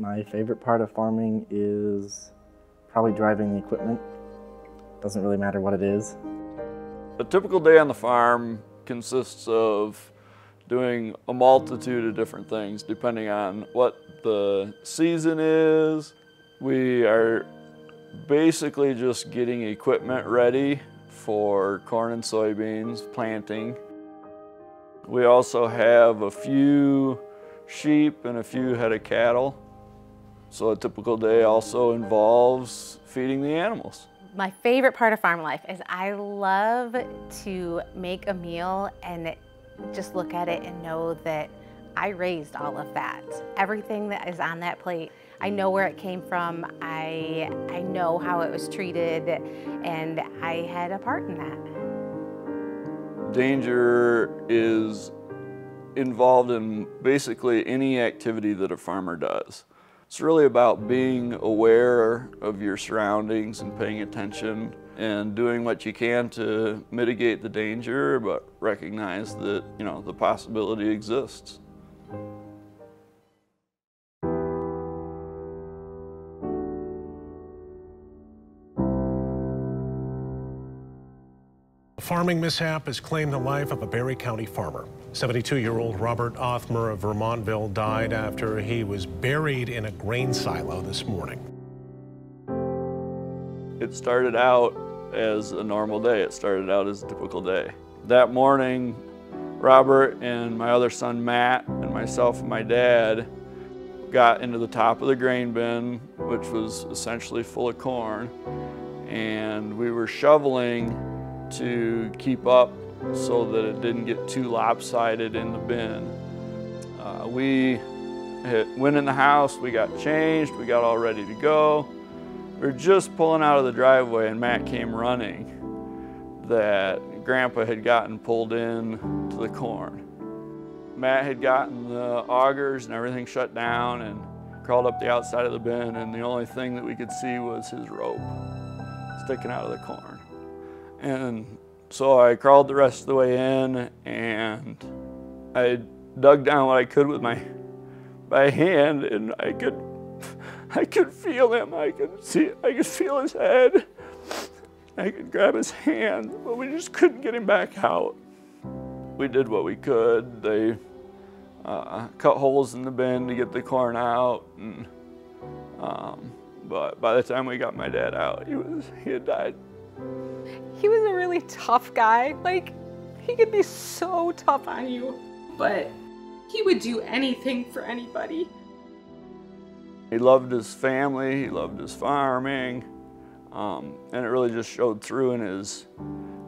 My favorite part of farming is probably driving the equipment. Doesn't really matter what it is. A typical day on the farm consists of doing a multitude of different things depending on what the season is. We are basically just getting equipment ready for corn and soybeans planting. We also have a few sheep and a few head of cattle. So a typical day also involves feeding the animals. My favorite part of farm life is I love to make a meal and just look at it and know that I raised all of that. Everything that is on that plate, I know where it came from, I know how it was treated, and I had a part in that. Danger is involved in basically any activity that a farmer does. It's really about being aware of your surroundings and paying attention and doing what you can to mitigate the danger, but recognize that, the possibility exists. A farming mishap has claimed the life of a Barry County farmer. 72-year-old Robert Othmer of Vermontville died after he was buried in a grain silo this morning. It started out as a normal day. It started out as a typical day. That morning, Robert and my other son Matt and myself and my dad got into the top of the grain bin, which was essentially full of corn, and we were shoveling to keep up so that it didn't get too lopsided in the bin. We went in the house, we got changed, we got all ready to go. We were just pulling out of the driveway and Matt came running that Grandpa had gotten pulled in to the corn. Matt had gotten the augers and everything shut down and crawled up the outside of the bin, and the only thing that we could see was his rope sticking out of the corn. And so I crawled the rest of the way in and I dug down what I could with my hand, and I could feel him. I could feel his head. I could grab his hand, but we just couldn't get him back out. We did what we could. They cut holes in the bin to get the corn out, and, but by the time we got my dad out, he had died. He was a really tough guy. Like, he could be so tough on you, but he would do anything for anybody. He loved his family, he loved his farming, and it really just showed through in his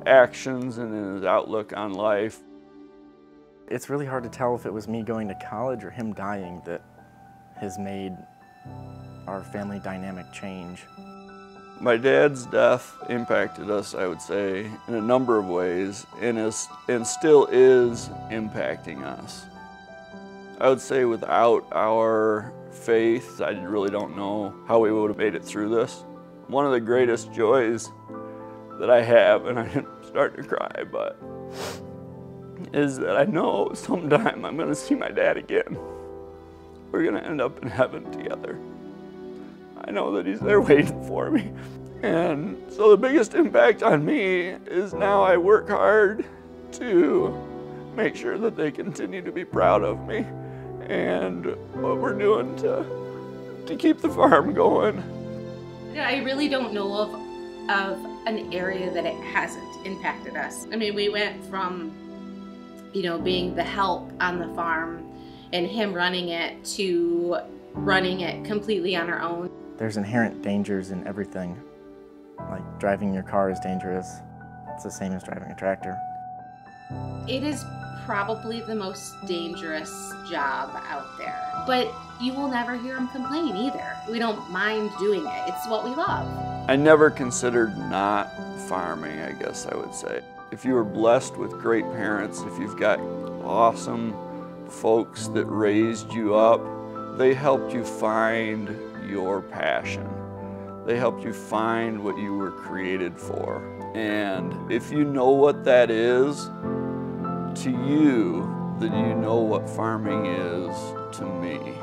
actions and in his outlook on life. It's really hard to tell if it was me going to college or him dying that has made our family dynamic change. My dad's death impacted us, I would say, in a number of ways, and still is impacting us. I would say without our faith, I really don't know how we would have made it through this. One of the greatest joys that I have, and I'm starting to cry, but is that I know sometime I'm going to see my dad again. We're going to end up in heaven together. I know that he's there waiting for me. And so the biggest impact on me is now I work hard to make sure that they continue to be proud of me and what we're doing to keep the farm going. I really don't know of an area that it hasn't impacted us. I mean, we went from, being the help on the farm and him running it to running it completely on our own. There's inherent dangers in everything. Like driving your car is dangerous. It's the same as driving a tractor. It is probably the most dangerous job out there, but you will never hear him complain either. We don't mind doing it. It's what we love. I never considered not farming, I guess I would say. If you were blessed with great parents, if you've got awesome folks that raised you up, they helped you find your passion. They helped you find what you were created for. And if you know what that is to you, then you know what farming is to me.